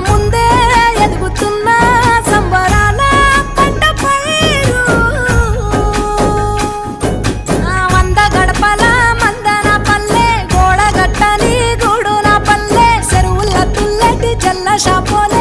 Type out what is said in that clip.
ముందే ఎదుగుతున్న సంబరాల పంట పైరు వంద గడపల మందన పల్లె గోడ గట్టని గూడున పల్లె చెరువుల తుల్లటి జల్ల షాపోల